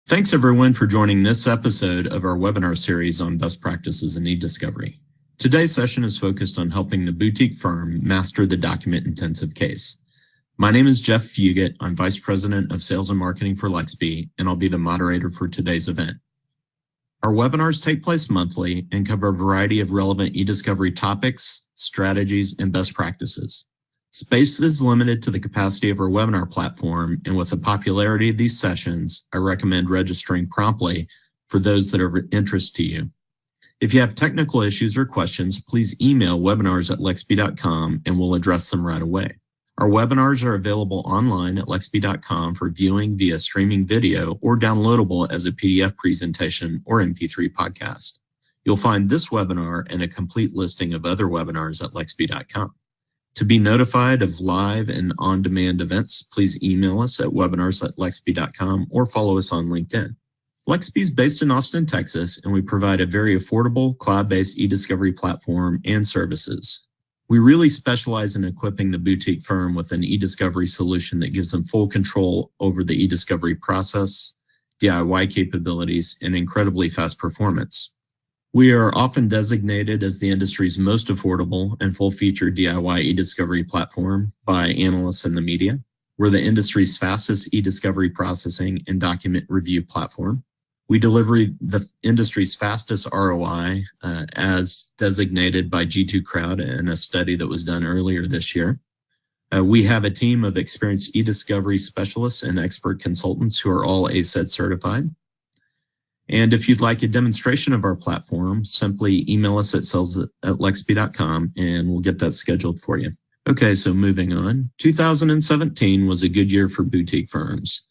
Thanks everyone for joining this episode of our webinar series on best practices in e-discovery. Today's session is focused on helping the boutique firm master the document-intensive case. My name is Jeff Fugit. I'm Vice President of Sales and Marketing for Lexpe, and I'll be the moderator for today's event. Our webinars take place monthly and cover a variety of relevant e-discovery topics, strategies, and best practices. Space is limited to the capacity of our webinar platform, and with the popularity of these sessions, I recommend registering promptly for those that are of interest to you. If you have technical issues or questions, please email webinars@lexpe.com and we'll address them right away. Our webinars are available online at lexpe.com for viewing via streaming video or downloadable as a PDF presentation or MP3 podcast. You'll find this webinar and a complete listing of other webinars at lexpe.com. To be notified of live and on-demand events, please email us at webinars@lexpe.com or follow us on LinkedIn. Lexpe is based in Austin, Texas, and we provide a very affordable cloud-based e-discovery platform and services. We really specialize in equipping the boutique firm with an e-discovery solution that gives them full control over the e-discovery process, DIY capabilities, and incredibly fast performance. We are often designated as the industry's most affordable and full-featured DIY e-discovery platform by analysts in the media. We're the industry's fastest e-discovery processing and document review platform. We deliver the industry's fastest ROI as designated by G2 Crowd in a study that was done earlier this year. We have a team of experienced e-discovery specialists and expert consultants who are all ACED certified. And if you'd like a demonstration of our platform, simply email us at sales@lexpe.com and we'll get that scheduled for you. Okay, so moving on. 2017 was a good year for boutique firms.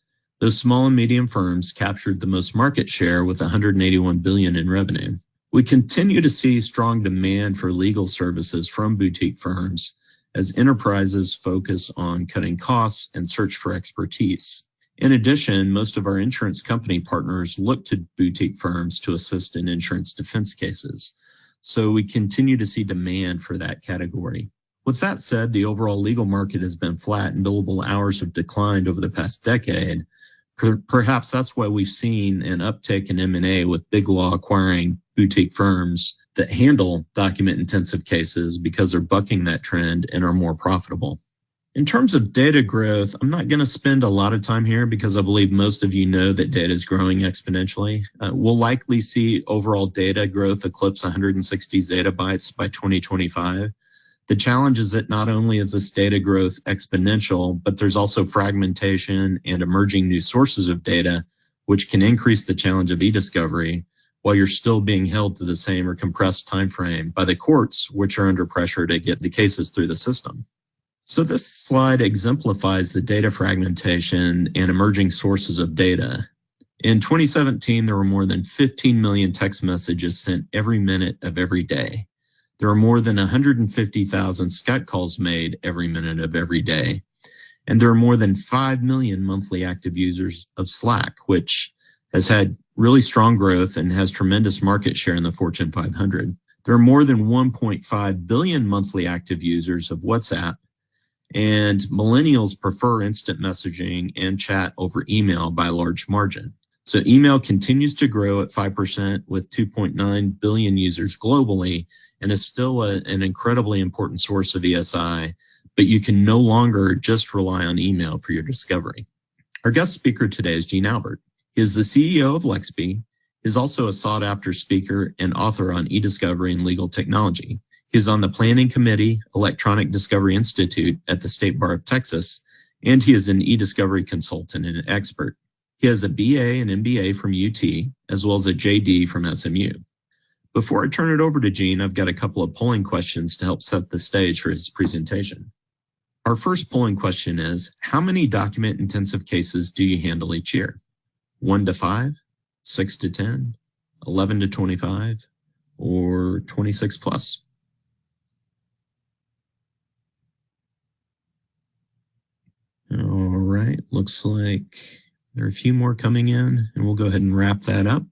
Those small and medium firms captured the most market share with $181 billion in revenue. We continue to see strong demand for legal services from boutique firms as enterprises focus on cutting costs and search for expertise. In addition, most of our insurance company partners look to boutique firms to assist in insurance defense cases. So we continue to see demand for that category. With that said, the overall legal market has been flat and billable hours have declined over the past decade. Perhaps that's why we've seen an uptick in M&A with big law acquiring boutique firms that handle document-intensive cases because they're bucking that trend and are more profitable. In terms of data growth, I'm not going to spend a lot of time here because I believe most of you know that data is growing exponentially. We'll likely see overall data growth eclipse 160 zettabytes by 2025. The challenge is that not only is this data growth exponential, but there's also fragmentation and emerging new sources of data, which can increase the challenge of e-discovery while you're still being held to the same or compressed time frame by the courts, which are under pressure to get the cases through the system. So this slide exemplifies the data fragmentation and emerging sources of data. In 2017, there were more than 15 million text messages sent every minute of every day. There are more than 150,000 Skype calls made every minute of every day. And there are more than 5 million monthly active users of Slack, which has had really strong growth and has tremendous market share in the Fortune 500. There are more than 1.5 billion monthly active users of WhatsApp. And millennials prefer instant messaging and chat over email by a large margin. So email continues to grow at 5% with 2.9 billion users globally and is still an incredibly important source of ESI, but you can no longer just rely on email for your discovery. Our guest speaker today is Gene Albert. He is the CEO of Lexpe. He is also a sought-after speaker and author on e-discovery and legal technology. He's on the Planning Committee, Electronic Discovery Institute at the State Bar of Texas, and he is an e-discovery consultant and an expert. He has a BA and MBA from UT, as well as a JD from SMU. Before I turn it over to Gene, I've got a couple of polling questions to help set the stage for his presentation. Our first polling question is, how many document-intensive cases do you handle each year? 1 to 5, 6 to 10, 11 to 25, or 26 plus? All right, looks like there are a few more coming in, and we'll go ahead and wrap that up.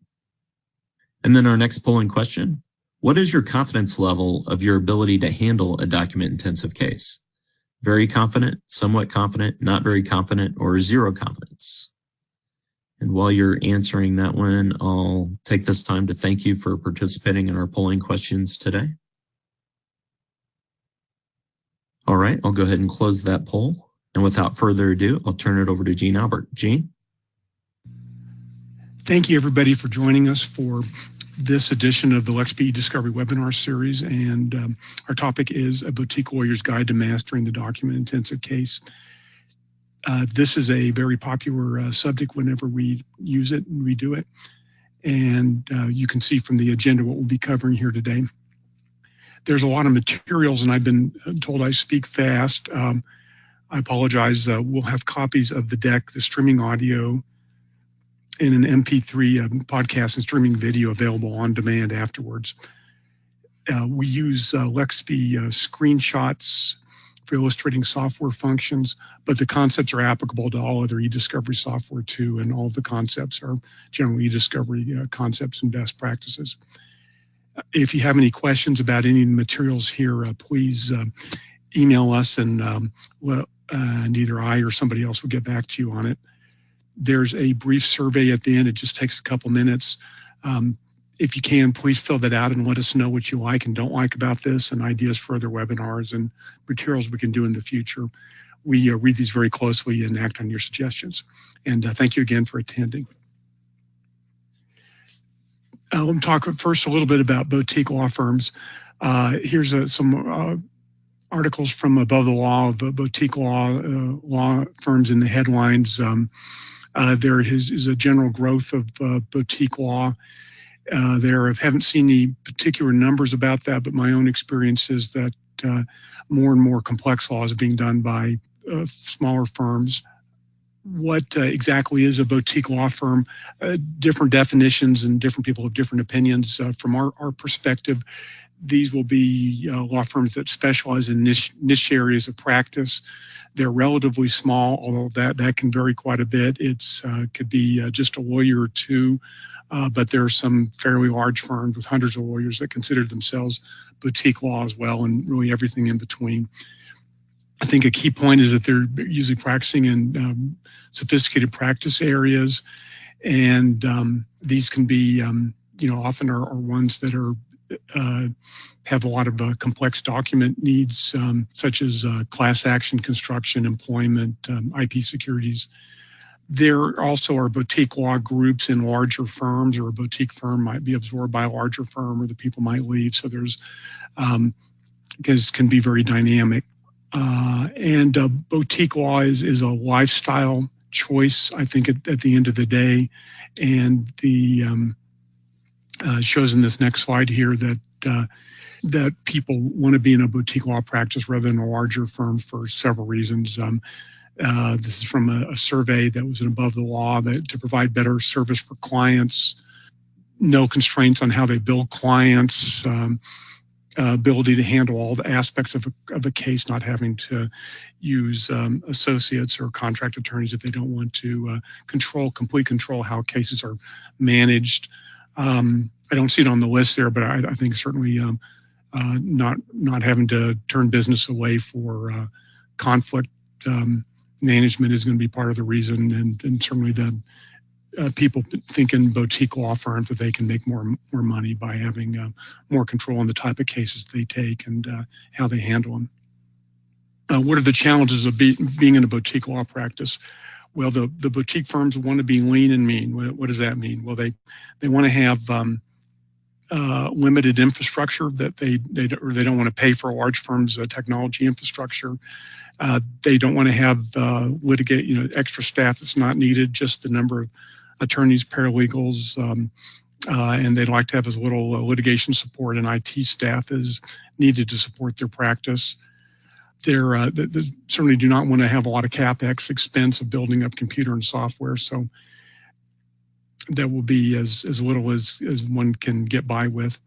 And then our next polling question, what is your confidence level of your ability to handle a document-intensive case? Very confident, somewhat confident, not very confident, or zero confidence? And while you're answering that one, I'll take this time to thank you for participating in our polling questions today. All right, I'll go ahead and close that poll. And without further ado, I'll turn it over to Gene Albert. Gene? Thank you, everybody, for joining us for this edition of the LexP eDiscovery webinar series. And our topic is A Boutique Lawyer's Guide to Mastering the Document-Intensive Case. This is a very popular subject whenever we use it and redo it. And you can see from the agenda what we'll be covering here today. There's a lot of materials, and I've been told I speak fast. I apologize. We'll have copies of the deck, the streaming audio, and an MP3 podcast and streaming video available on demand afterwards. We use LexP screenshots for illustrating software functions, but the concepts are applicable to all other eDiscovery software too, and all of the concepts are general eDiscovery concepts and best practices. If you have any questions about any of the materials here, please email us, and either I or somebody else will get back to you on it. There's a brief survey at the end. It just takes a couple minutes. If you can, please fill that out and let us know what you like and don't like about this, and ideas for other webinars and materials we can do in the future. We read these very closely and act on your suggestions. And thank you again for attending. Let me talk first a little bit about boutique law firms. Here's some articles from Above the Law of boutique law firms in the headlines. There is a general growth of boutique law. I haven't seen any particular numbers about that, but my own experience is that more and more complex law is being done by smaller firms. What exactly is a boutique law firm? Different definitions, and different people have different opinions. From our perspective, these will be law firms that specialize in niche areas of practice. They're relatively small, although that can vary quite a bit. It's could be just a lawyer or two, but there are some fairly large firms with hundreds of lawyers that consider themselves boutique law as well, and really everything in between. I think a key point is that they're usually practicing in sophisticated practice areas, and these can be, often are ones that are have a lot of complex document needs, such as class action construction, employment, IP securities. There also are boutique law groups in larger firms, or a boutique firm might be absorbed by a larger firm, or the people might leave. So there's, because can be very dynamic. And boutique law is a lifestyle choice, I think, at the end of the day. And the shows in this next slide here that people want to be in a boutique law practice rather than a larger firm for several reasons. This is from a survey that was in Above the Law, that to provide better service for clients, no constraints on how they bill clients, ability to handle all the aspects of a case, not having to use associates or contract attorneys if they don't want to, complete control how cases are managed. I don't see it on the list there, but I think certainly not having to turn business away for conflict management is going to be part of the reason, and certainly the people think in boutique law firms that they can make more money by having more control on the type of cases they take and how they handle them. What are the challenges of being in a boutique law practice? Well, the boutique firms want to be lean and mean. What does that mean? Well, they want to have limited infrastructure that they don't want to pay for a large firm's technology infrastructure. They don't want to have extra staff that's not needed, just the number of attorneys, paralegals, and they'd like to have as little litigation support and IT staff as needed to support their practice. They certainly do not want to have a lot of CapEx expense of building up computer and software, so that will be as little as one can get by with.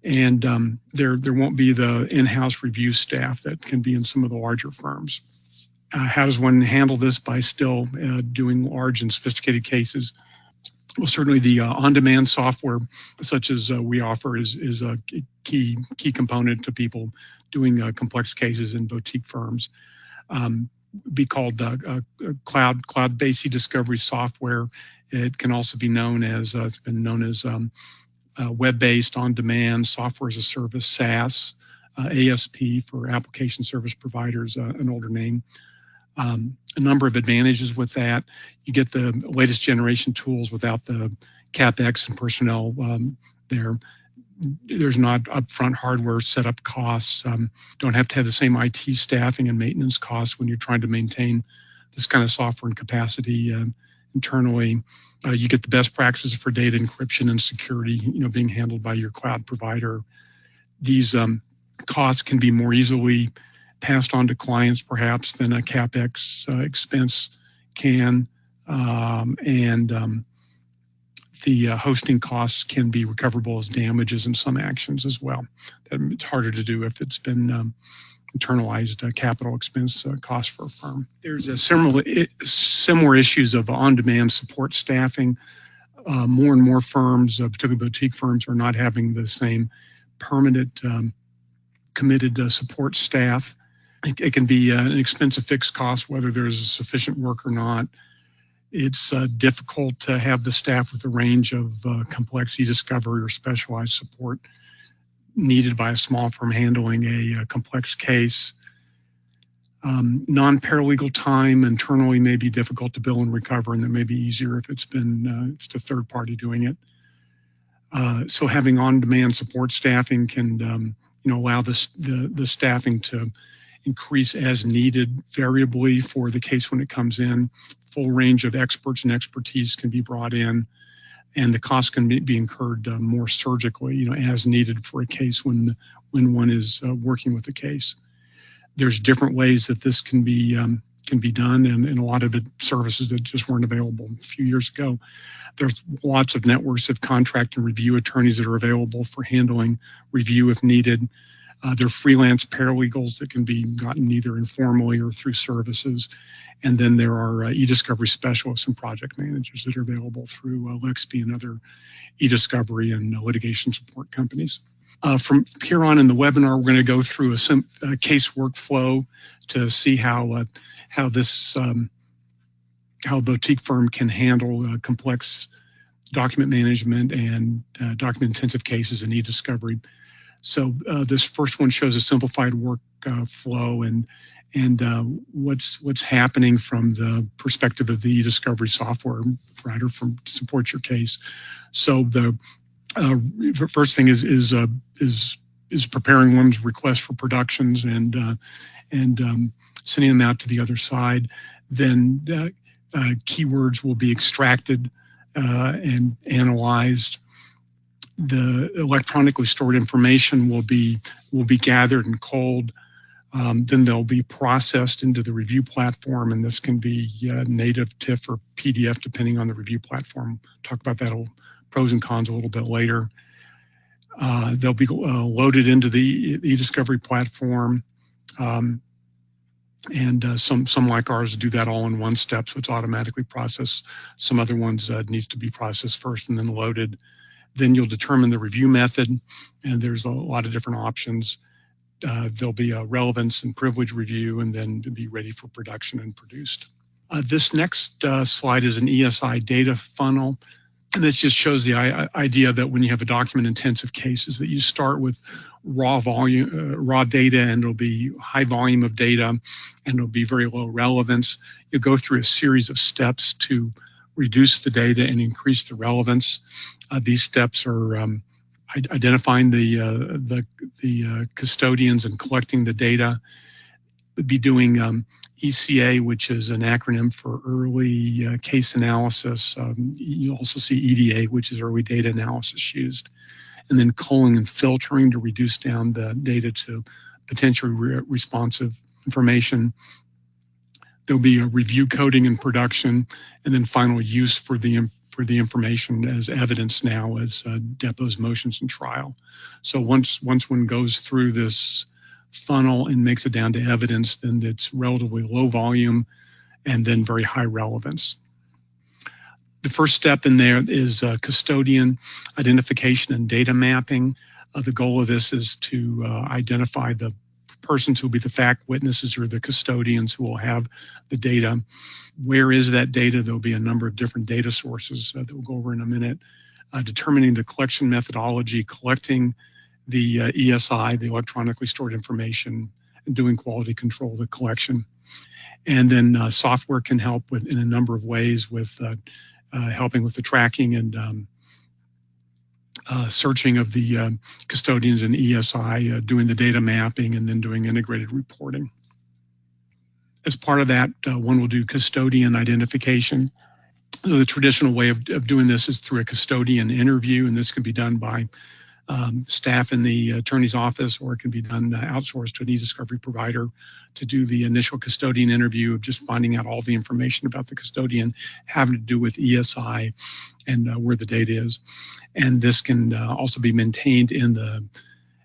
And there won't be the in-house review staff that can be in some of the larger firms. How does one handle this? By still doing large and sophisticated cases? Well, certainly the on-demand software, such as we offer, is a key component to people doing complex cases in boutique firms. Be called cloud-based e-discovery software. It can also be known as, it's been known as web-based, on-demand, software as a service, SaaS, ASP for application service providers, an older name. A number of advantages with that. You get the latest generation tools without the CapEx and personnel there. There's not upfront hardware setup costs. Don't have to have the same IT staffing and maintenance costs when you're trying to maintain this kind of software and capacity internally. You get the best practices for data encryption and security, being handled by your cloud provider. These costs can be more easily passed on to clients, perhaps, than a CapEx expense can, and the hosting costs can be recoverable as damages in some actions as well. It's harder to do if it's been internalized capital expense cost for a firm. There's a similar issues of on-demand support staffing. More and more firms, particularly boutique firms, are not having the same permanent committed support staff. It can be an expensive fixed cost, whether there's sufficient work or not. It's difficult to have the staff with a range of complex e-discovery or specialized support needed by a small firm handling a complex case. Non-paralegal time internally may be difficult to bill and recover, and it may be easier if it's a third party doing it. So having on-demand support staffing can allow the staffing to increase as needed variably for the case when it comes in. Full range of experts and expertise can be brought in, and the cost can be incurred more surgically, as needed for a case when one is working with a case. There's different ways that this can be done, and a lot of services that just weren't available a few years ago. There's lots of networks of contract and review attorneys that are available for handling review if needed. There are freelance paralegals that can be gotten either informally or through services. And then there are e-discovery specialists and project managers that are available through Lexpe and other e-discovery and litigation support companies. From here on in the webinar, we're going to go through a case workflow to see how a boutique firm can handle complex document management and document-intensive cases in e-discovery. So this first one shows a simplified workflow and what's happening from the perspective of the e-discovery software provider to support your case. So the first thing is preparing one's request for productions and sending them out to the other side. Then keywords will be extracted and analyzed. The electronically stored information will be gathered and culled. Then they'll be processed into the review platform, and this can be native, TIFF, or PDF, depending on the review platform. Talk about that pros and cons a little bit later. They'll be loaded into the e-discovery platform, and some like ours do that all in one step, so it's automatically processed. Some other ones needs to be processed first and then loaded. Then you'll determine the review method, and there's a lot of different options. There'll be a relevance and privilege review, and then to be ready for production and produced. This next slide is an ESI data funnel, and this just shows the idea that when you have a document-intensive case, is that you start with raw data, and it'll be high volume of data, and it'll be very low relevance. You'll go through a series of steps to reduce the data and increase the relevance. These steps are identifying the custodians and collecting the data. We'd be doing ECA, which is an acronym for early case analysis. You also see EDA, which is early data analysis used. And then culling and filtering to reduce down the data to potentially responsive information. There'll be a review coding and production, and then final use for the information as evidence now as depots, motions, and trial. So once one goes through this funnel and makes it down to evidence, then it's relatively low volume and then very high relevance. The first step in there is custodian identification and data mapping. The goal of this is to identify the persons who will be the fact witnesses or the custodians who will have the data. Where is that data? There'll be a number of different data sources that we'll go over in a minute. Determining the collection methodology, collecting the ESI, the electronically stored information, and doing quality control of the collection. And then software can help in a number of ways with helping with the tracking and searching of the custodians in ESI, doing the data mapping, and then doing integrated reporting. As part of that, one will do custodian identification. So the traditional way of doing this is through a custodian interview, and this can be done by staff in the attorney's office, or it can be done outsourced to an e-discovery provider to do the initial custodian interview of just finding out all the information about the custodian having to do with ESI and where the data is. And this can also be maintained in the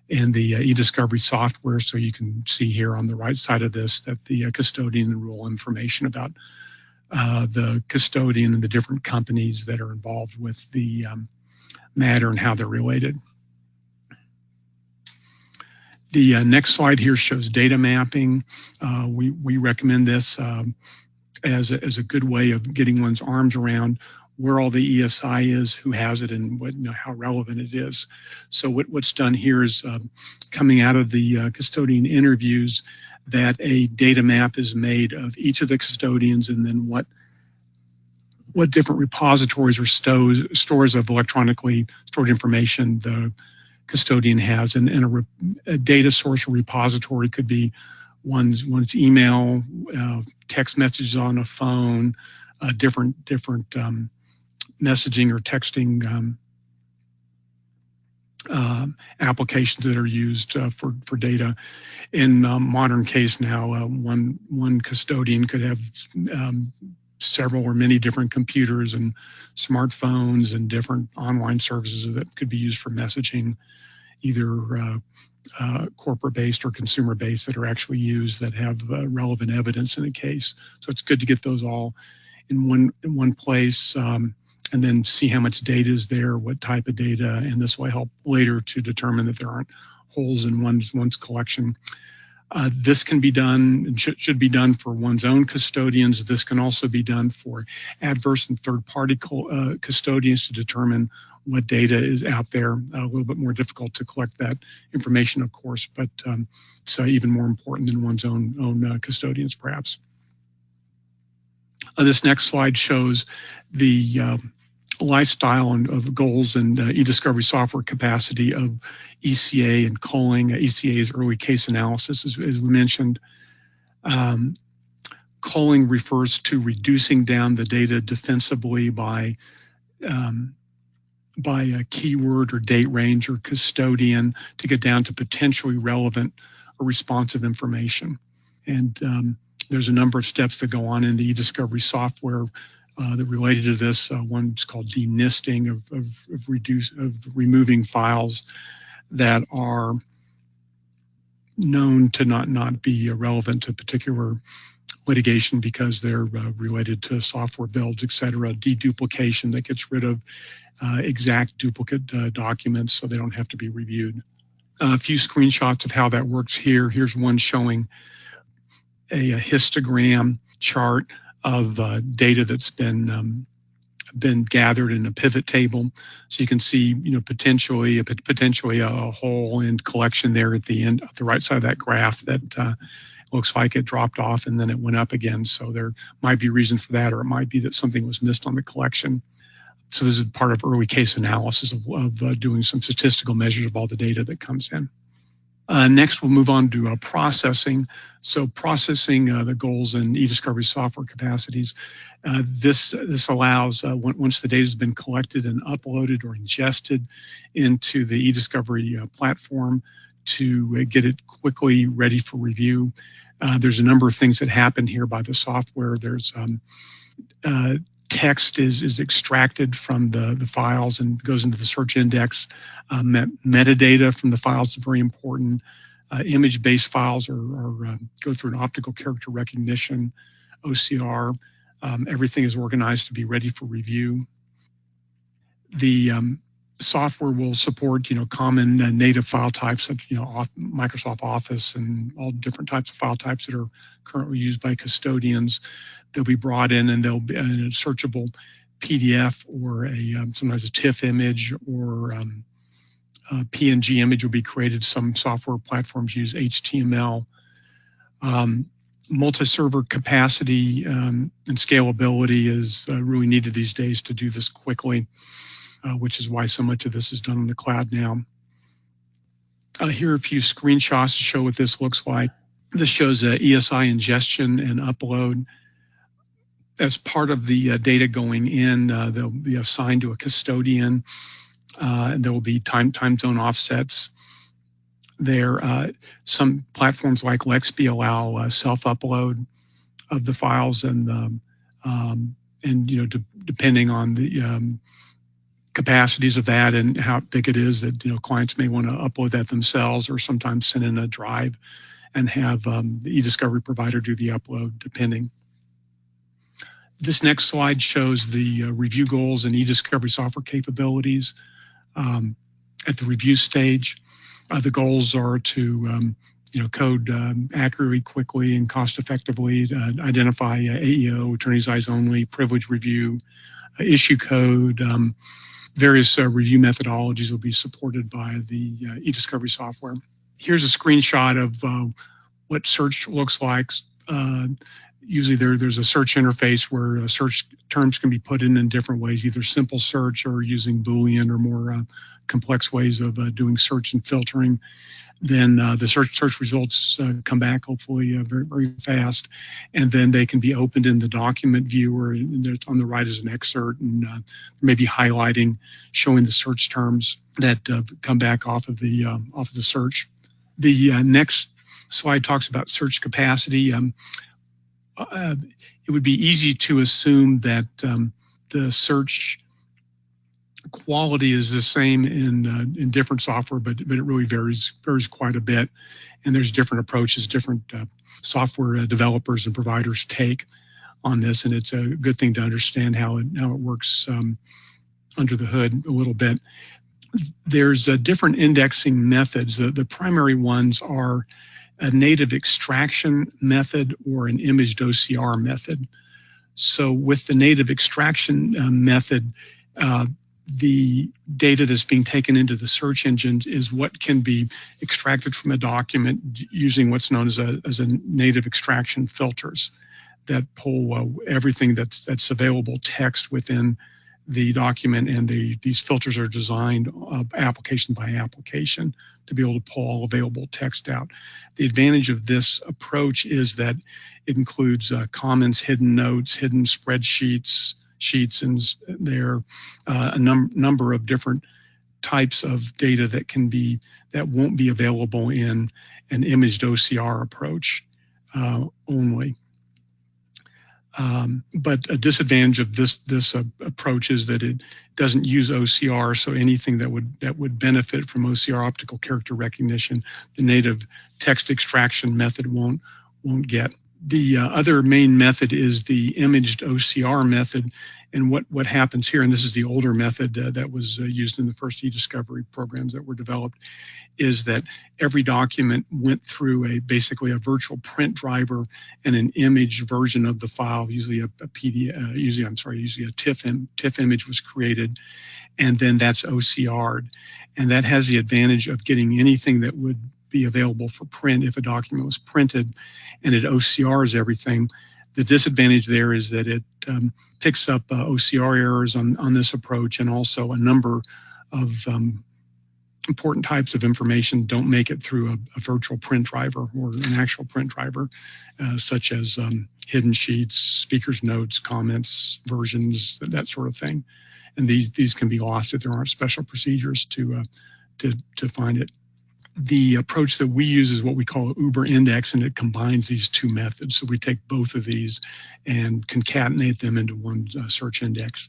e-discovery software. So you can see here on the right side of this that the custodian enroll information about the custodian and the different companies that are involved with the matter and how they're related. The next slide here shows data mapping. We recommend this as a good way of getting one's arms around where all the ESI is, who has it, and how relevant it is. So what's done here is coming out of the custodian interviews, that a data map is made of each of the custodians, and then what different repositories or stores of electronically stored information the custodian has. And a data source or repository could be one's email, text messages on a phone, different messaging or texting applications that are used for data. In modern case now, one custodian could have several or many different computers and smartphones and different online services that could be used for messaging, either corporate-based or consumer-based, that are actually used that have relevant evidence in a case. So it's good to get those all in one place, and then see how much data is there, what type of data, and this will help later to determine that there aren't holes in one's collection. This can be done and should be done for one's own custodians. This can also be done for adverse and third-party custodians to determine what data is out there. A little bit more difficult to collect that information, of course, but it's even more important than one's own custodians, perhaps. This next slide shows the lifestyle and of goals and e-discovery software capacity of ECA and culling. ECA is early case analysis, as we mentioned. Culling refers to reducing down the data defensibly by a keyword or date range or custodian to get down to potentially relevant or responsive information. And there's a number of steps that go on in the e-discovery software that related to this. One's called denisting, of removing files that are known to not be relevant to particular litigation because they're related to software builds, et cetera. Deduplication, that gets rid of exact duplicate documents so they don't have to be reviewed. A few screenshots of how that works here. Here's one showing a histogram chart of data that's been gathered in a pivot table. So you can see, potentially a hole in collection there at the end, at the right side of that graph that looks like it dropped off and then it went up again. So there might be reason for that, or it might be that something was missed on the collection. So this is part of early case analysis of doing some statistical measures of all the data that comes in. Next, we'll move on to processing. So processing the goals and e-discovery software capacities. This allows, once the data has been collected and uploaded or ingested into the e-discovery platform, to get it quickly ready for review. There's a number of things that happen here by the software. There's text is extracted from the files and goes into the search index. Metadata from the files is very important. Image-based files go through an optical character recognition, OCR. Everything is organized to be ready for review. The software will support, common native file types, such, Microsoft Office and all different types of file types that are currently used by custodians. They'll be brought in and they'll be in a searchable PDF or sometimes a TIFF image or a PNG image will be created. Some software platforms use HTML. Multi-server capacity and scalability is really needed these days to do this quickly, which is why so much of this is done in the cloud now. Here are a few screenshots to show what this looks like. This shows ESI ingestion and upload. As part of the data going in, they'll be assigned to a custodian, and there will be time zone offsets. Some platforms like Lexby allow self-upload of the files, and depending on the capacities of that and how big it is, that clients may want to upload that themselves, or sometimes send in a drive and have the eDiscovery provider do the upload, depending. This next slide shows the review goals and eDiscovery software capabilities at the review stage. The goals are to code accurately, quickly, and cost-effectively, identify AEO, attorney's eyes only, privilege review, issue code. Various review methodologies will be supported by the eDiscovery software. Here's a screenshot of what search looks like. Usually there's a search interface where search terms can be put in different ways, either simple search or using Boolean or more complex ways of doing search and filtering. Then the search results come back hopefully very, very fast, and then they can be opened in the document viewer. And on the right is an excerpt, and maybe highlighting, showing the search terms that come back off of the search. The next slide talks about search capacity. It would be easy to assume that the search quality is the same in different software, but it really varies quite a bit. And there's different approaches different software developers and providers take on this, and it's a good thing to understand how it works under the hood a little bit. There's different indexing methods. The primary ones are a native extraction method or an imaged OCR method. So with the native extraction method, the data that's being taken into the search engine is what can be extracted from a document using what's known as a native extraction filters that pull everything that's available text within the document, and these filters are designed application by application to be able to pull all available text out. The advantage of this approach is that it includes comments, hidden notes, hidden spreadsheets, sheets, and there are a number of different types of data that won't be available in an imaged OCR approach only. But a disadvantage of this approach is that it doesn't use OCR, so anything that would benefit from OCR, optical character recognition, the native text extraction method won't get. The other main method is the imaged OCR method, and what happens here, and this is the older method that was used in the first eDiscovery programs that were developed, is that every document went through basically a virtual print driver and an image version of the file, usually a TIFF image was created, and then that's OCR'd, and that has the advantage of getting anything that would be available for print if a document was printed, and it OCRs everything. The disadvantage there is that it picks up OCR errors on this approach, and also a number of important types of information don't make it through a virtual print driver or an actual print driver, such as hidden sheets, speakers notes, comments, versions, that sort of thing. And these can be lost if there aren't special procedures to find it. The approach that we use is what we call Uber Index, and it combines these two methods. So we take both of these and concatenate them into one search index.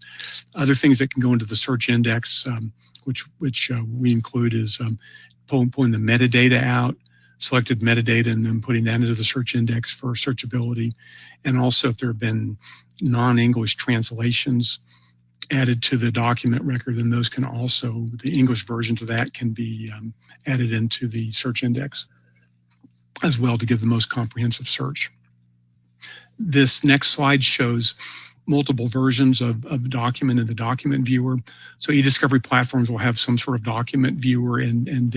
Other things that can go into the search index, which we include, is pulling the metadata out, selected metadata, and then putting that into the search index for searchability. And also if there have been non-English translations added to the document record, then those can also, the English versions of that can be added into the search index as well to give the most comprehensive search. This next slide shows multiple versions of a document in the document viewer. So e-discovery platforms will have some sort of document viewer and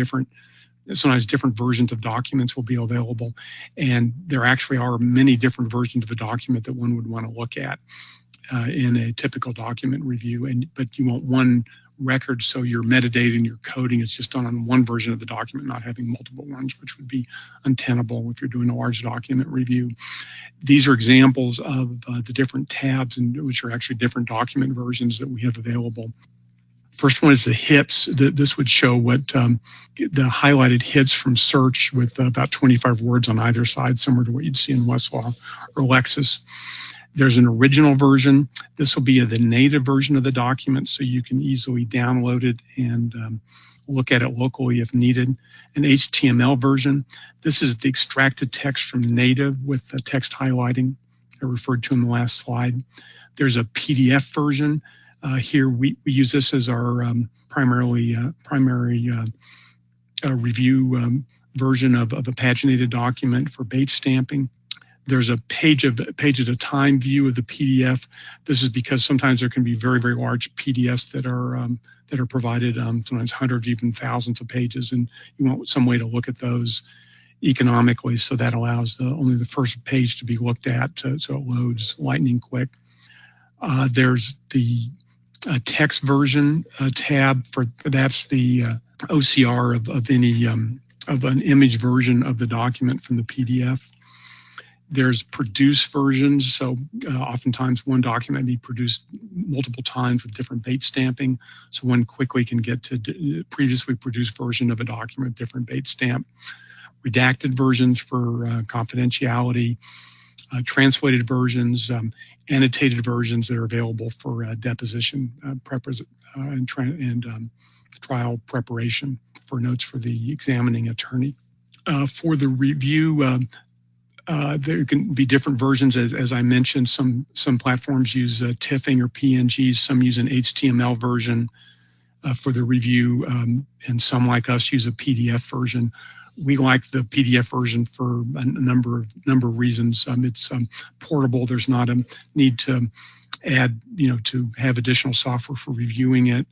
sometimes different versions of documents will be available. And there actually are many different versions of a document that one would want to look at in a typical document review. But you want one record, so your metadata and your coding is just done on one version of the document, not having multiple ones, which would be untenable if you're doing a large document review. These are examples of the different tabs, which are actually different document versions that we have available. First one is the hits. This would show what the highlighted hits from search with about 25 words on either side, similar to what you'd see in Westlaw or Lexis. There's an original version. This will be the native version of the document, so you can easily download it and look at it locally if needed. An HTML version. This is the extracted text from native with the text highlighting I referred to in the last slide. There's a PDF version. Here we use this as our primary review version of a paginated document for Bates stamping. There's a page at a time view of the PDF. This is because sometimes there can be very, very large PDFs that are provided, sometimes hundreds, even thousands of pages, and you want some way to look at those economically. So that allows only the first page to be looked at, so it loads lightning quick. There's the text version tab for that's the OCR of any of an image version of the document from the PDF. There's produced versions, so oftentimes one document may be produced multiple times with different Bates stamping, so one quickly can get to previously produced version of a document, different Bates stamp. Redacted versions for confidentiality, translated versions, annotated versions that are available for deposition and trial preparation for notes for the examining attorney. For the review, there can be different versions, as I mentioned. Some platforms use TIFFing or PNGs, some use an HTML version for the review, and some, like us, use a PDF version. We like the PDF version for a number of reasons. It's portable. There's not a need to add, to have additional software for reviewing it.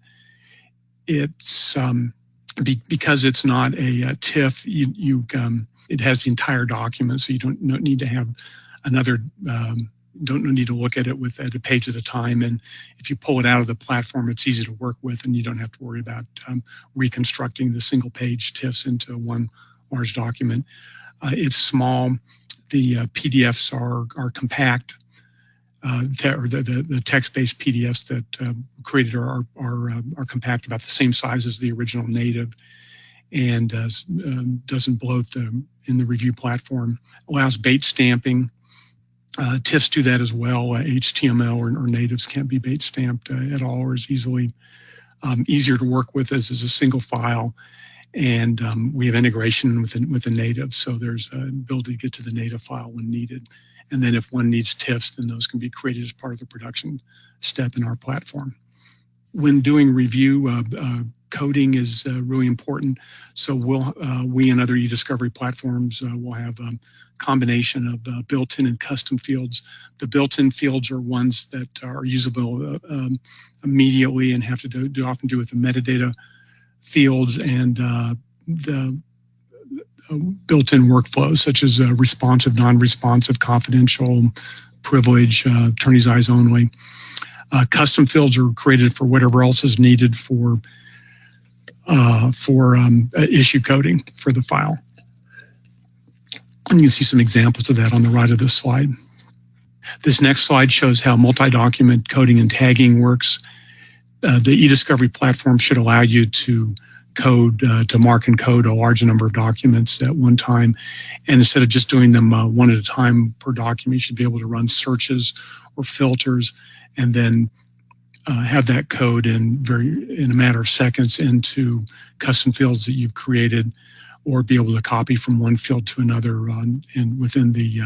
It's because it's not a TIFF. It has the entire document, so you don't need to have another. Don't need to look at it at a page at a time. And if you pull it out of the platform, it's easy to work with, and you don't have to worry about reconstructing the single page TIFFs into one large document. It's small. The PDFs are compact. The text-based PDFs that created are compact, about the same size as the original native, and doesn't bloat in the review platform. Allows Bates stamping. TIFFs do that as well. HTML or natives can't be Bates stamped at all, or is easier to work with as a single file. And we have integration with the native, so there's an ability to get to the native file when needed. And then if one needs TIFFs, then those can be created as part of the production step in our platform. When doing review, coding is really important. So we and other e-discovery platforms will have a combination of built-in and custom fields. The built-in fields are ones that are usable immediately and have to often do with the metadata fields and the built-in workflows, such as responsive, non-responsive, confidential, privilege, attorney's eyes only. Custom fields are created for whatever else is needed for issue coding for the file. And you can see some examples of that on the right of this slide. This next slide shows how multi-document coding and tagging works. The e-discovery platform should allow you to mark and code a large number of documents at one time. And instead of just doing them one at a time per document, you should be able to run searches or filters and then have that code in a matter of seconds into custom fields that you've created, or be able to copy from one field to another within the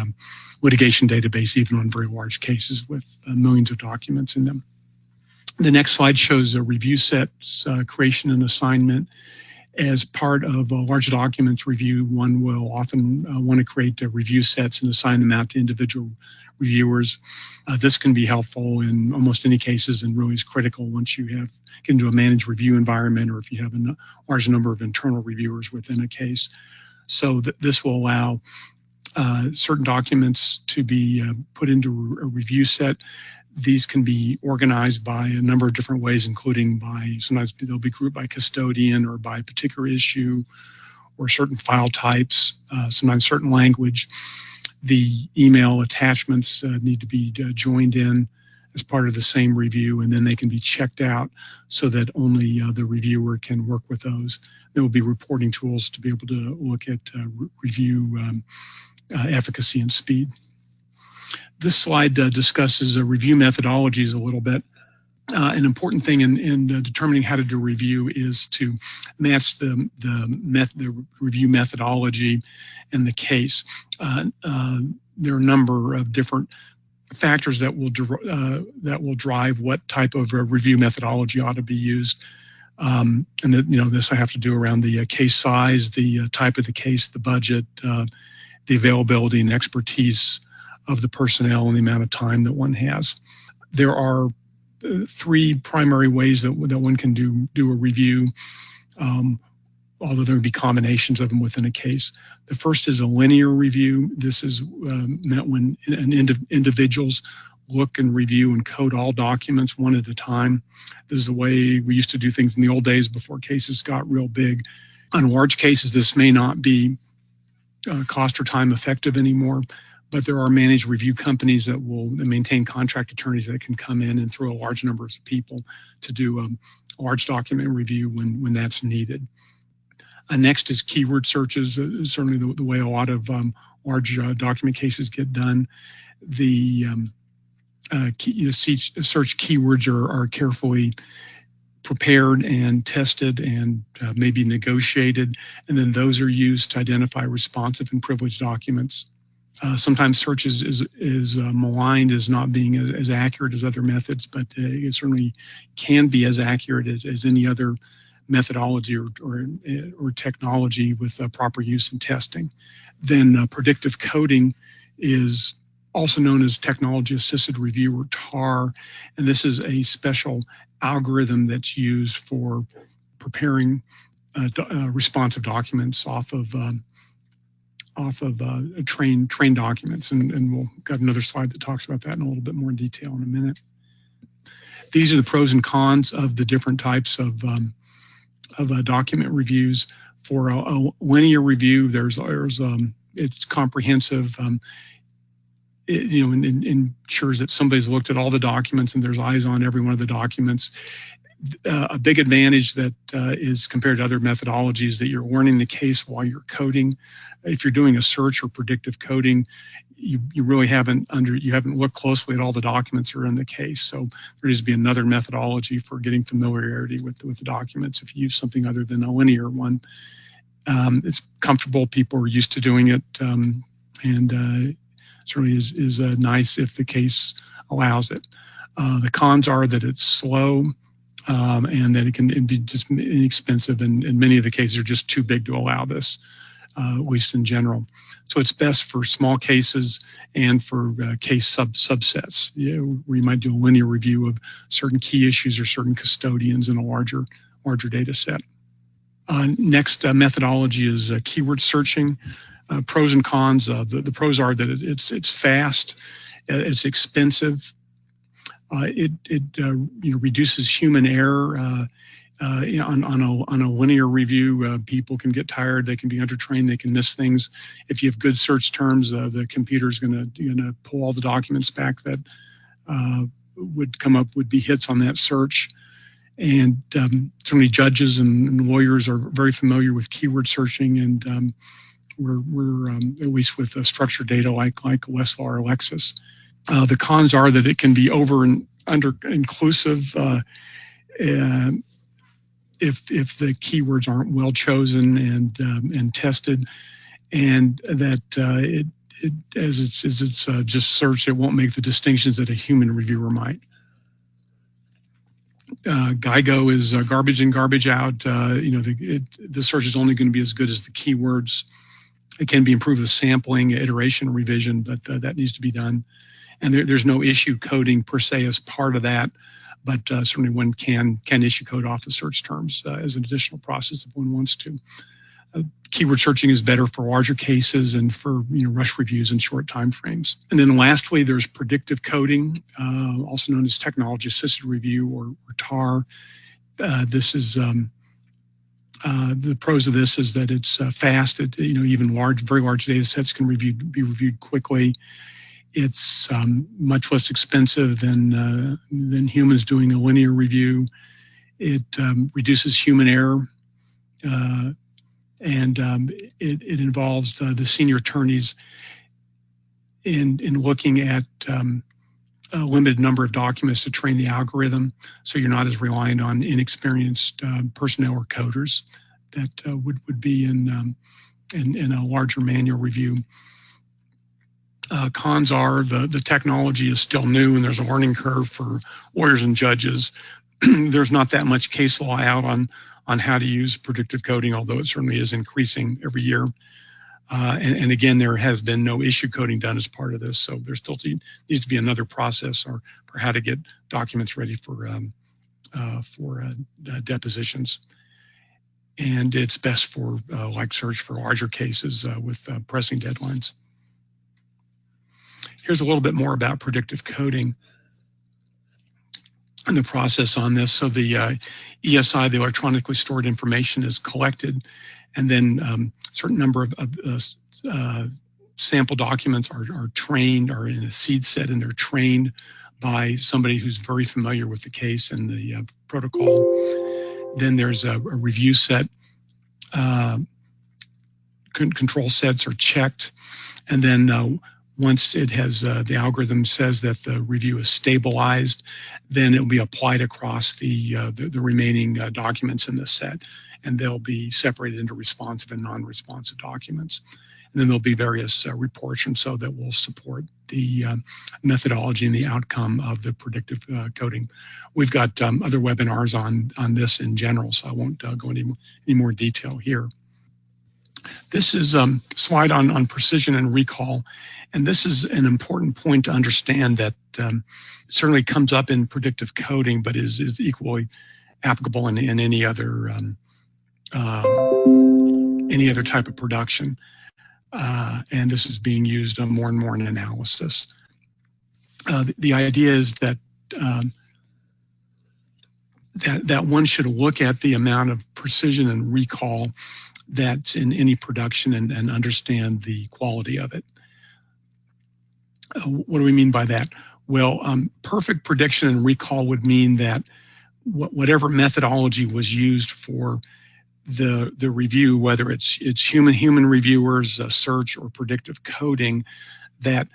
litigation database, even on very large cases with millions of documents in them. The next slide shows a review sets creation and assignment. As part of a large documents review, one will often want to create review sets and assign them out to individual reviewers. This can be helpful in almost any cases and really is critical once you get into a managed review environment or if you have a large number of internal reviewers within a case. So this will allow certain documents to be put into a review set. These can be organized by a number of different ways, including sometimes they'll be grouped by custodian or by particular issue or certain file types, sometimes certain language. The email attachments need to be joined in as part of the same review, and then they can be checked out so that only the reviewer can work with those. There will be reporting tools to be able to look at review efficacy and speed. This slide discusses review methodologies a little bit. An important thing in determining how to do review is to match the review methodology and the case. There are a number of different factors that will drive what type of review methodology ought to be used. And this I have to do around the case size, the type of the case, the budget, the availability and expertise of the personnel and the amount of time that one has. There are three primary ways that one can do a review, although there would be combinations of them within a case. The first is a linear review. This is meant when individuals look and review and code all documents one at a time. This is the way we used to do things in the old days before cases got real big. On large cases, this may not be cost or time effective anymore, but there are managed review companies that will maintain contract attorneys that can come in and throw a large number of people to do a large document review when that's needed. Next is keyword searches, certainly the way a lot of large document cases get done. The search keywords are carefully prepared and tested and maybe negotiated, and then those are used to identify responsive and privileged documents. Sometimes search is maligned as not being as accurate as other methods, but it certainly can be as accurate as any other methodology or technology with proper use and testing. Then predictive coding is also known as technology assisted review or TAR, and this is a special algorithm that's used for preparing responsive documents off of trained documents, and we'll got another slide that talks about that in a little bit more detail in a minute. These are the pros and cons of the different types of document reviews. For a linear review, it's comprehensive. It ensures that somebody's looked at all the documents and there's eyes on every one of the documents. A big advantage that is compared to other methodologies that you're learning the case while you're coding. If you're doing a search or predictive coding, you really haven't looked closely at all the documents that are in the case. So there needs to be another methodology for getting familiarity with the documents if you use something other than a linear one. It's comfortable, people are used to doing it, and certainly is nice if the case allows it. The cons are that it's slow, and that it can be just inexpensive, and in many of the cases are just too big to allow this, at least in general. So it's best for small cases and for case subsets, where you might do a linear review of certain key issues or certain custodians in a larger data set. Next methodology is keyword searching. Pros and cons. The pros are that it's fast, it's expensive. It reduces human error. On a linear review, people can get tired, they can be undertrained, they can miss things. If you have good search terms, the computer's going to pull all the documents back that would be hits on that search. And certainly judges and lawyers are very familiar with keyword searching, and we're at least with structured data like Westlaw or Lexis. The cons are that it can be over and under inclusive if the keywords aren't well chosen and tested, and that as it's just searched, it won't make the distinctions that a human reviewer might. GIGO is garbage in, garbage out. The search is only going to be as good as the keywords. It can be improved with sampling, iteration, revision, but that needs to be done. And there's no issue coding per se as part of that, but certainly one can issue code off the search terms as an additional process if one wants to. Keyword searching is better for larger cases and for rush reviews in short time frames. And then lastly, there's predictive coding, also known as technology assisted review or TAR. This is the pros of this is that it's fast. Even very large data sets can be reviewed quickly. It's much less expensive than humans doing a linear review. It reduces human error. And it involves the senior attorneys in looking at a limited number of documents to train the algorithm, so you're not as reliant on inexperienced personnel or coders that would be in a larger manual review. Cons are the technology is still new and there's a learning curve for lawyers and judges. There's not that much case law out on how to use predictive coding, although it certainly is increasing every year. And again, there has been no issue coding done as part of this, so there still needs to be another process for how to get documents ready for depositions. And it's best for like search for larger cases with pressing deadlines. Here's a little bit more about predictive coding and the process on this. So the ESI, the electronically stored information, is collected, and then a certain number of sample documents are trained, are in a seed set, and they're trained by somebody who's very familiar with the case and the protocol. Then there's a review set. Control sets are checked, and then once it has the algorithm says that the review is stabilized, then it will be applied across the remaining documents in the set, and they'll be separated into responsive and non-responsive documents. And then there'll be various reports from so that will support the methodology and the outcome of the predictive coding. We've got other webinars on this in general, so I won't go into any more detail here. This is a slide on precision and recall, and this is an important point to understand that certainly comes up in predictive coding, but is equally applicable in any other type of production. And this is being used more and more in analysis. The idea is that that one should look at the amount of precision and recall that's in any production and understand the quality of it. What do we mean by that? Well, perfect prediction and recall would mean that whatever methodology was used for the review, whether it's human reviewers, search, or predictive coding, that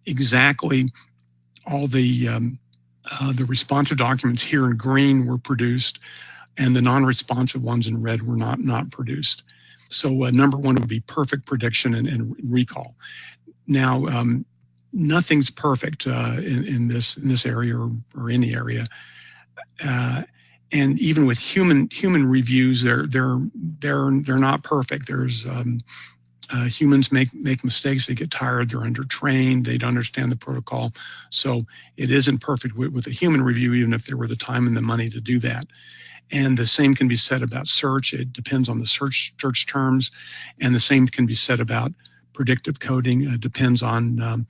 exactly all the responsive documents here in green were produced, and the non-responsive ones in red were not produced. So number one would be perfect prediction and recall. Now, nothing's perfect in this area or any area, and even with human reviews, they're not perfect. There's humans make mistakes. They get tired. They're undertrained. They don't understand the protocol. So it isn't perfect with a human review, even if there were the time and the money to do that. And the same can be said about search. It depends on the search terms, and the same can be said about predictive coding. It depends on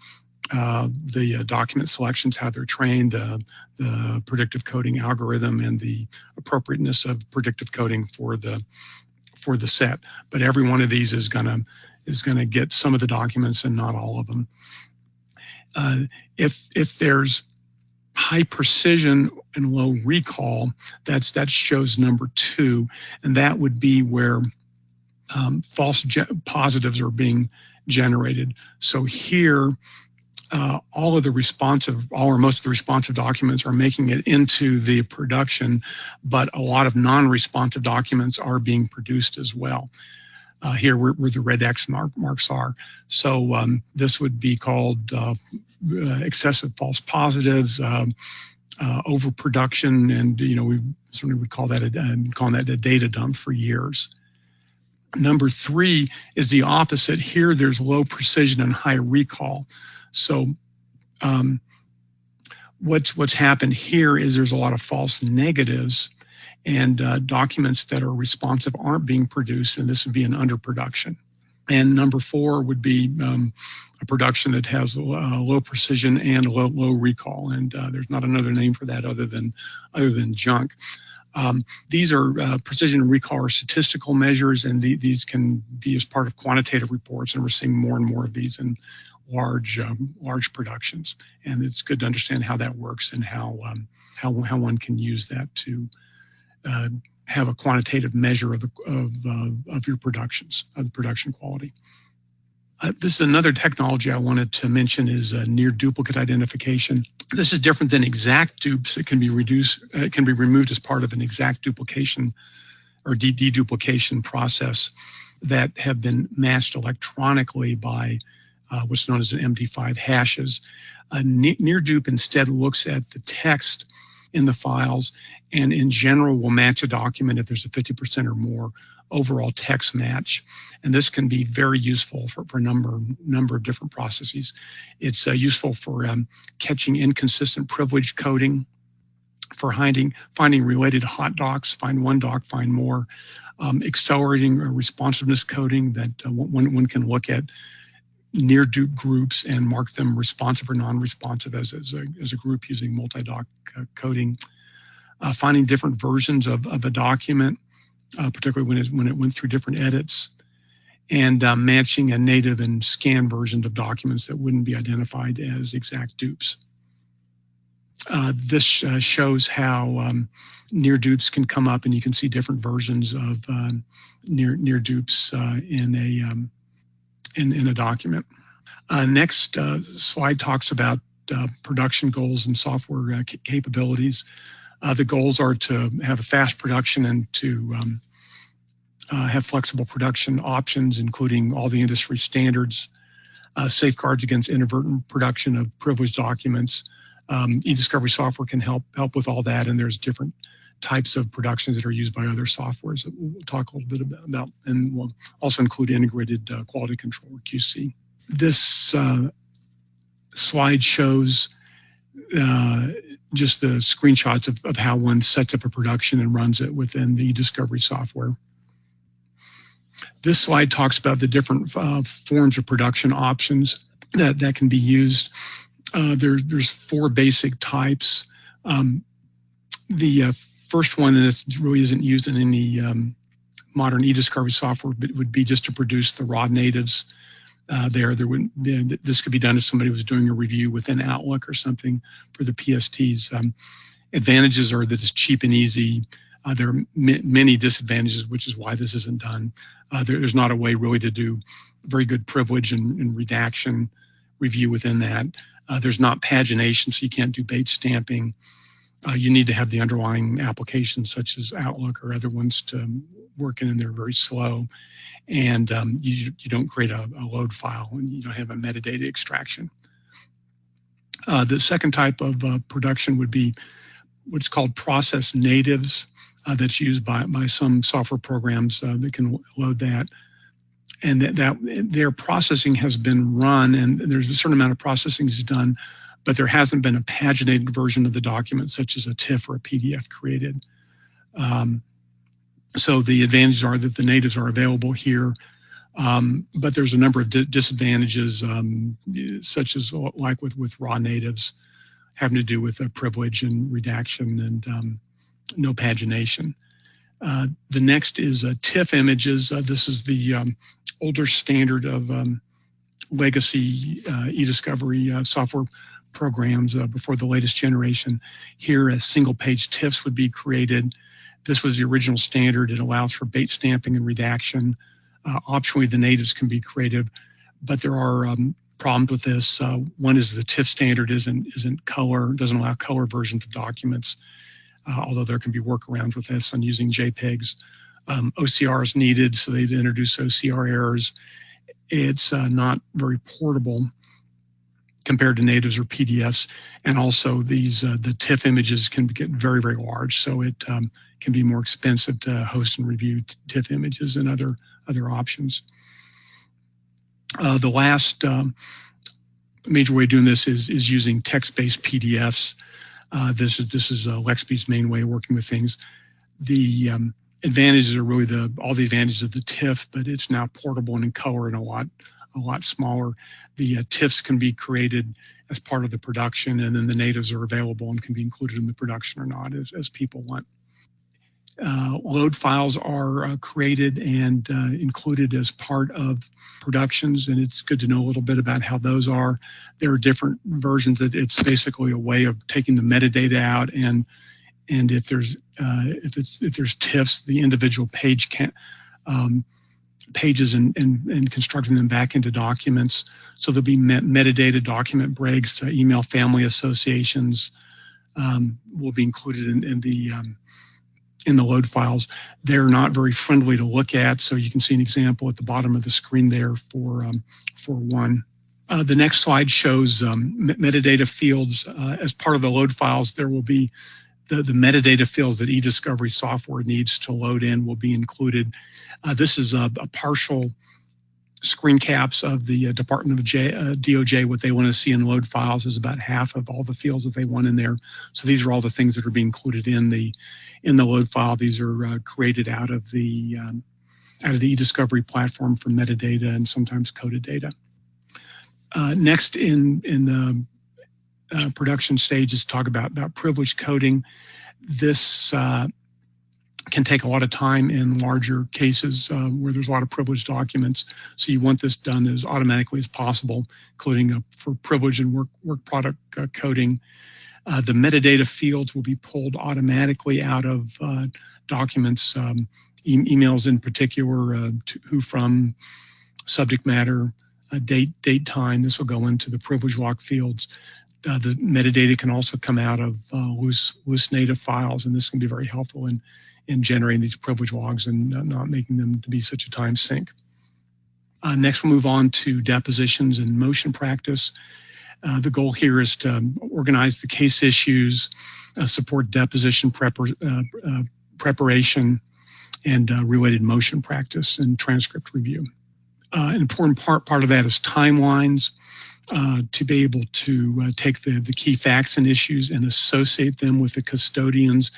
the document selections, how they're trained, the predictive coding algorithm, and the appropriateness of predictive coding for the set. But every one of these is gonna get some of the documents and not all of them. If there's high precision and low recall, that shows number 2, and that would be where false positives are being generated. So here, all or most of the responsive documents are making it into the production, but a lot of non-responsive documents are being produced as well. Here where the red X marks are. So this would be called excessive false positives, overproduction, and we certainly would call that calling that a data dump for years. Number 3 is the opposite. Here, there's low precision and high recall. So what's happened here is there's a lot of false negatives, and documents that are responsive aren't being produced, and this would be an underproduction. And number 4 would be a production that has low precision and low recall, and there's not another name for that other than junk. These are precision and recall are statistical measures, and these can be as part of quantitative reports, and we're seeing more and more of these in large productions. And it's good to understand how that works and how one can use that to have a quantitative measure of your productions, of the production quality. This is another technology I wanted to mention is near duplicate identification. This is different than exact dupes. It can be removed as part of an exact duplication or deduplication process that have been matched electronically by what's known as an MD5 hashes. Near dupe instead looks at the text in the files, and in general will match a document if there's a 50% or more overall text match. And this can be very useful for a number of different processes. It's useful for catching inconsistent privilege coding, for finding related hot docs, find one doc, find more, accelerating responsiveness coding that one can look at near dupe groups and mark them responsive or non-responsive as a group using multi-doc coding. Finding different versions of a document, particularly when it went through different edits, and matching a native and scan versions of documents that wouldn't be identified as exact dupes. This shows how near dupes can come up, and you can see different versions of near dupes in a document. Next slide talks about production goals and software capabilities. The goals are to have a fast production and to have flexible production options, including all the industry standards, safeguards against inadvertent production of privileged documents. eDiscovery software can help with all that, and there's different types of productions that are used by other softwares that we'll talk a little bit about, and we'll also include integrated quality control, or QC. This slide shows just the screenshots of how one sets up a production and runs it within the eDiscovery software. This slide talks about the different forms of production options that can be used. There's 4 basic types. The first one, and this really isn't used in any modern eDiscovery software, but would be just to produce the raw natives. This could be done if somebody was doing a review within Outlook or something for the PSTs. Advantages are that it's cheap and easy. There are many disadvantages, which is why this isn't done. There's not a way really to do very good privilege and redaction review within that. There's not pagination, so you can't do bait stamping. You need to have the underlying applications such as Outlook or other ones to work in, and they're very slow. And you don't create a load file, and you don't have a metadata extraction. The second type of production would be what's called process natives. That's used by some software programs that can load that. And that their processing has been run, and there's a certain amount of processing is done, but there hasn't been a paginated version of the document, such as a TIFF or a PDF created. So the advantages are that the natives are available here, but there's a number of disadvantages, such as like with raw natives, having to do with privilege and redaction and no pagination. The next is TIFF images. This is the older standard of legacy eDiscovery software programs before the latest generation. Here, single-page TIFFs would be created. This was the original standard. It allows for bait stamping and redaction. Optionally, the natives can be created, but there are problems with this. One is the TIFF standard isn't color, doesn't allow color versions of documents, although there can be workarounds with this on using JPEGs. OCR is needed, so they'd introduce OCR errors. It's not very portable compared to natives or PDFs. And also these the TIFF images can get very, very large, so it can be more expensive to host and review TIFF images and other options. The last major way of doing this is using text-based PDFs. This is Lexby's main way of working with things. The advantages are really all the advantages of the TIFF, but it's now portable and in color and a lot smaller. The TIFFs can be created as part of the production, and then the natives are available and can be included in the production or not as people want. Load files are created and included as part of productions, and it's good to know a little bit about how those are. There are different versions. It's basically a way of taking the metadata out, and if there's TIFFs, the individual pages and constructing them back into documents. So there'll be metadata, document breaks, email family associations will be included in the load files. They're not very friendly to look at, so you can see an example at the bottom of the screen there for one. The next slide shows metadata fields. As part of the load files, there will be the metadata fields that eDiscovery software needs to load in will be included. This is a partial screen caps of the Department of DOJ. What they want to see in load files is about half of all the fields that they want in there. So these are all the things that are being included in the load file. These are created out of the eDiscovery platform for metadata and sometimes coded data. Next in the production stage is to talk about privilege coding. This can take a lot of time in larger cases where there's a lot of privileged documents. So you want this done as automatically as possible, including for privilege and work product coding. The metadata fields will be pulled automatically out of documents, emails in particular, who from, subject matter, date, time. This will go into the privilege lock fields. The metadata can also come out of loose native files, and this can be very helpful in generating these privilege logs and not making them to be such a time sink. Next, we'll move on to depositions and motion practice. The goal here is to organize the case issues, support deposition preparation, and related motion practice and transcript review. An important part of that is timelines. To be able to take the key facts and issues and associate them with the custodians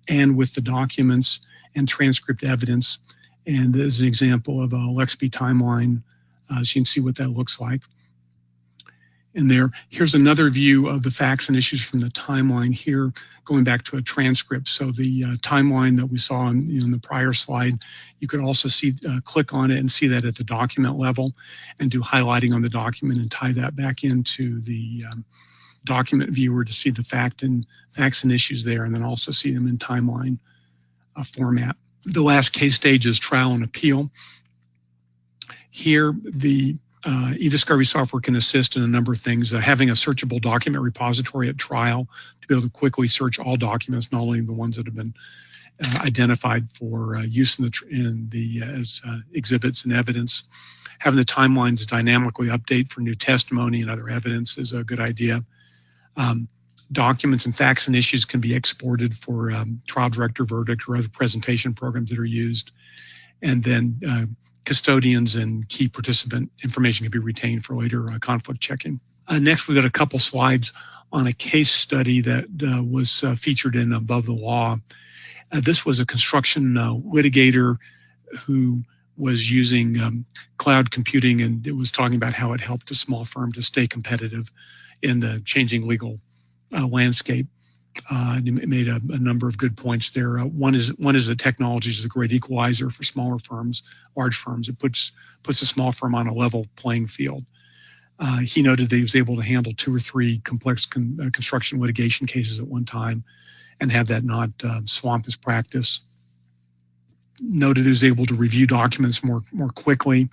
and with the documents and transcript evidence. And this is an example of a Lexby timeline, so you can see what that looks like. And here's another view of the facts and issues from the timeline here, going back to a transcript. So the timeline that we saw in the prior slide, you could also see, click on it and see that at the document level and do highlighting on the document and tie that back into the document viewer to see the facts and issues there, and then also see them in timeline format. The last case stage is trial and appeal. Here, the eDiscovery software can assist in a number of things. Having a searchable document repository at trial to be able to quickly search all documents, not only the ones that have been identified for use as exhibits and evidence. Having the timelines dynamically update for new testimony and other evidence is a good idea. Documents and facts and issues can be exported for trial director verdict or other presentation programs that are used. And then custodians and key participant information can be retained for later conflict checking. Next, we've got a couple slides on a case study that was featured in Above the Law. This was a construction litigator who was using cloud computing, and it was talking about how it helped a small firm to stay competitive in the changing legal landscape. And it made a number of good points there. One is that technology is a great equalizer for smaller firms, large firms. It puts a small firm on a level playing field. He noted that he was able to handle 2 or 3 complex construction litigation cases at one time and have that not swamp his practice. Noted he was able to review documents more quickly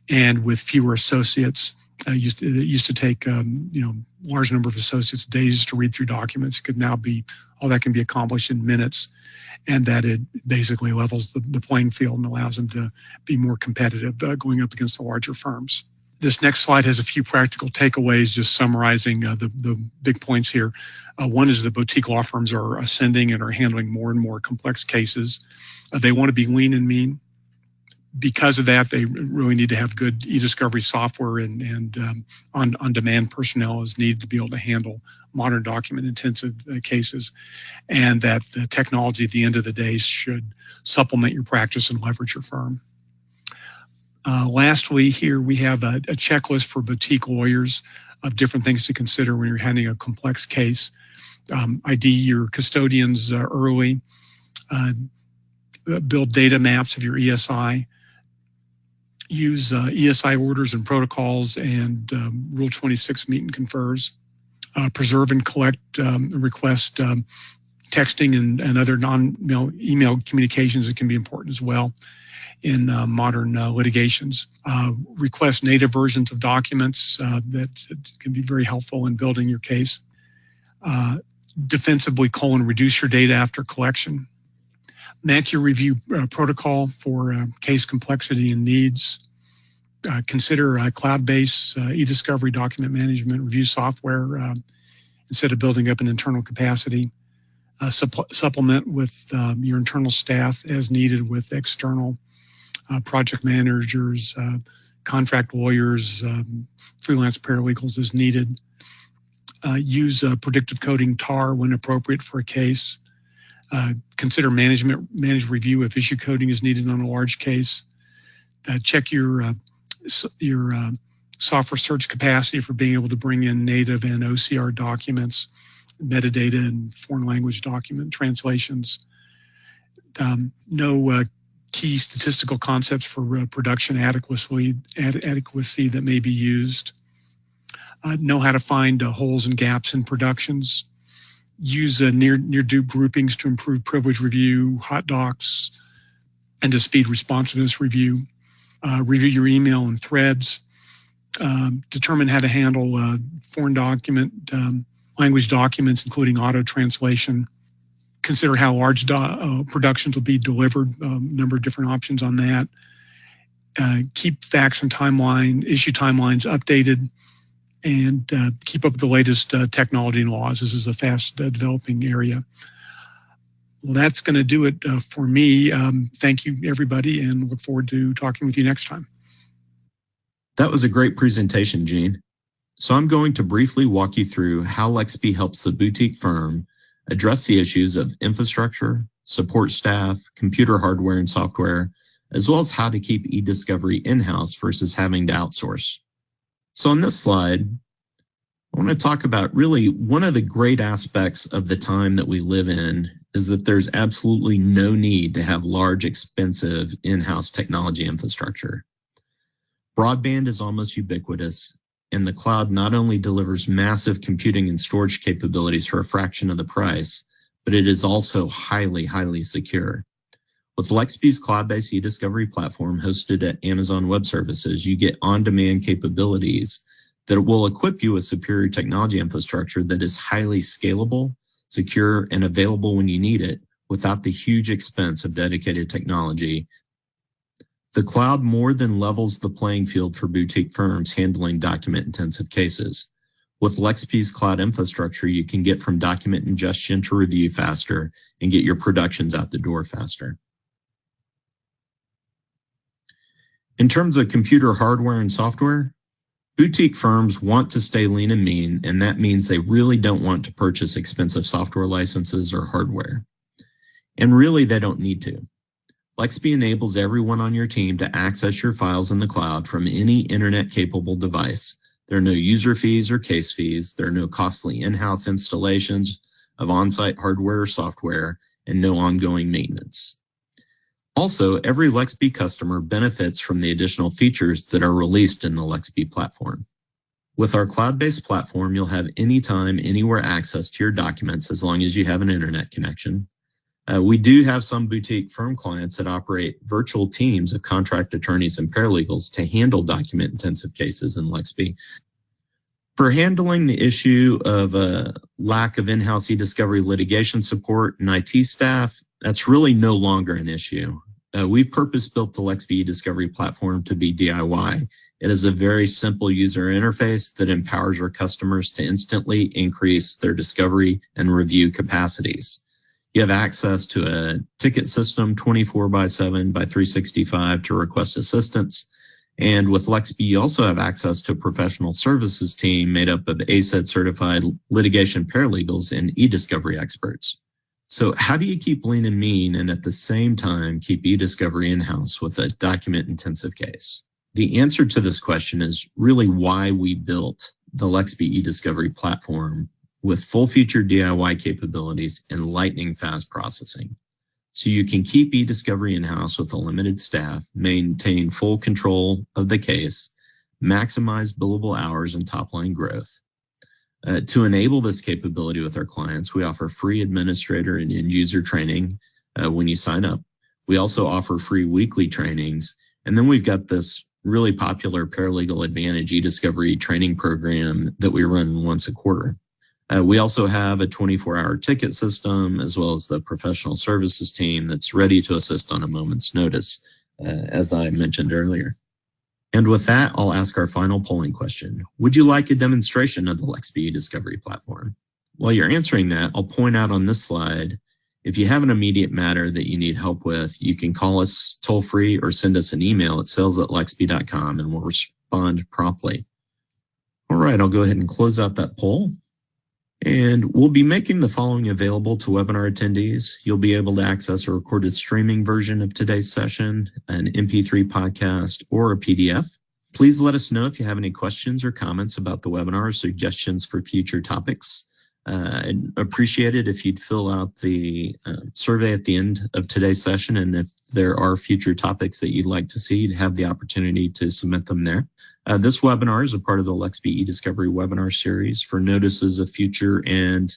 and with fewer associates. It used to take large number of associates days to read through documents. It could now be, all that can be accomplished in minutes, and that it basically levels the playing field and allows them to be more competitive going up against the larger firms. This next slide has a few practical takeaways, just summarizing the big points here. One is that boutique law firms are ascending and are handling more and more complex cases. They want to be lean and mean. Because of that, they really need to have good e-discovery software and on-demand personnel is needed to be able to handle modern document-intensive cases, and that the technology at the end of the day should supplement your practice and leverage your firm. Lastly, here we have a checklist for boutique lawyers of different things to consider when you're handling a complex case. ID your custodians early, build data maps of your ESI, use ESI orders and protocols and Rule 26 meet and confers, preserve and collect request texting and other non-email communications that can be important as well in modern litigations. Request native versions of documents that can be very helpful in building your case. Defensively reduce your data after collection. Match your review protocol for case complexity and needs. Consider cloud-based e-discovery document management review software instead of building up an internal capacity. Supplement with your internal staff as needed with external project managers, contract lawyers, freelance paralegals as needed. Use predictive coding TAR when appropriate for a case. Consider managed review if issue coding is needed on a large case. Check your software search capacity for being able to bring in native and OCR documents, metadata and foreign language document translations. Know key statistical concepts for production adequacy that may be used. Know how to find holes and gaps in productions. Use near-do groupings to improve privilege review, hot docs, and to speed responsiveness review. Review your email and threads. Determine how to handle foreign language documents, including auto translation. Consider how large productions will be delivered, number of different options on that. Keep facts and issue timelines updated, and keep up with the latest technology and laws. This is a fast developing area. Well, that's going to do it for me. Thank you, everybody, and look forward to talking with you next time. That was a great presentation, Gene. So I'm going to briefly walk you through how Lexpe helps the boutique firm address the issues of infrastructure, support staff, computer hardware and software, as well as how to keep e-discovery in-house versus having to outsource. So on this slide, I want to talk about really one of the great aspects of the time that we live in is that there's absolutely no need to have large, expensive in-house technology infrastructure. Broadband is almost ubiquitous, and the cloud not only delivers massive computing and storage capabilities for a fraction of the price, but it is also highly, highly secure. With Lexpe's cloud-based e-discovery platform hosted at Amazon Web Services, you get on-demand capabilities that will equip you with superior technology infrastructure that is highly scalable, secure, and available when you need it without the huge expense of dedicated technology. The cloud more than levels the playing field for boutique firms handling document-intensive cases. With Lexpe's cloud infrastructure, you can get from document ingestion to review faster and get your productions out the door faster. In terms of computer hardware and software, boutique firms want to stay lean and mean, and that means they really don't want to purchase expensive software licenses or hardware. And really, they don't need to. Lexpe enables everyone on your team to access your files in the cloud from any internet-capable device. There are no user fees or case fees. There are no costly in-house installations of on-site hardware or software, and no ongoing maintenance. Also, every Lexpe customer benefits from the additional features that are released in the Lexpe platform. With our cloud-based platform, you'll have anytime, anywhere access to your documents as long as you have an internet connection. We do have some boutique firm clients that operate virtual teams of contract attorneys and paralegals to handle document-intensive cases in Lexpe. For handling the issue of a lack of in-house e-discovery litigation support and IT staff, that's really no longer an issue. We've purpose-built the Lexpe eDiscovery platform to be DIY. It is a very simple user interface that empowers our customers to instantly increase their discovery and review capacities. You have access to a ticket system 24/7 by 365 to request assistance. And with Lexpe, you also have access to a professional services team made up of ACED certified litigation paralegals and eDiscovery experts. So how do you keep lean and mean and at the same time keep eDiscovery in-house with a document-intensive case? The answer to this question is really why we built the Lexpe eDiscovery platform with full-featured DIY capabilities and lightning-fast processing. So you can keep eDiscovery in-house with a limited staff, maintain full control of the case, maximize billable hours and top-line growth. To enable this capability with our clients, we offer free administrator and end-user training when you sign up. We also offer free weekly trainings. And then we've got this really popular Paralegal Advantage eDiscovery training program that we run once a quarter. We also have a 24-hour ticket system, as well as the professional services team that's ready to assist on a moment's notice, as I mentioned earlier. And with that, I'll ask our final polling question. Would you like a demonstration of the Lexpe eDiscovery platform? While you're answering that, I'll point out on this slide, if you have an immediate matter that you need help with, you can call us toll free or send us an email at sales@lexpe.com and we'll respond promptly. All right, I'll go ahead and close out that poll. And we'll be making the following available to webinar attendees. You'll be able to access a recorded streaming version of today's session, an MP3 podcast, or a PDF. Please let us know if you have any questions or comments about the webinar or suggestions for future topics. I'd appreciate it if you'd fill out the survey at the end of today's session, and if there are future topics that you'd like to see, you'd have the opportunity to submit them there. This webinar is a part of the Lexpe eDiscovery webinar series. For notices of future and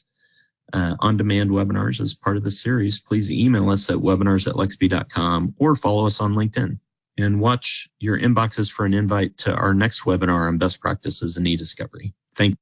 on-demand webinars as part of the series, please email us at webinars@lexpe.com or follow us on LinkedIn. And watch your inboxes for an invite to our next webinar on best practices in eDiscovery. Thank you.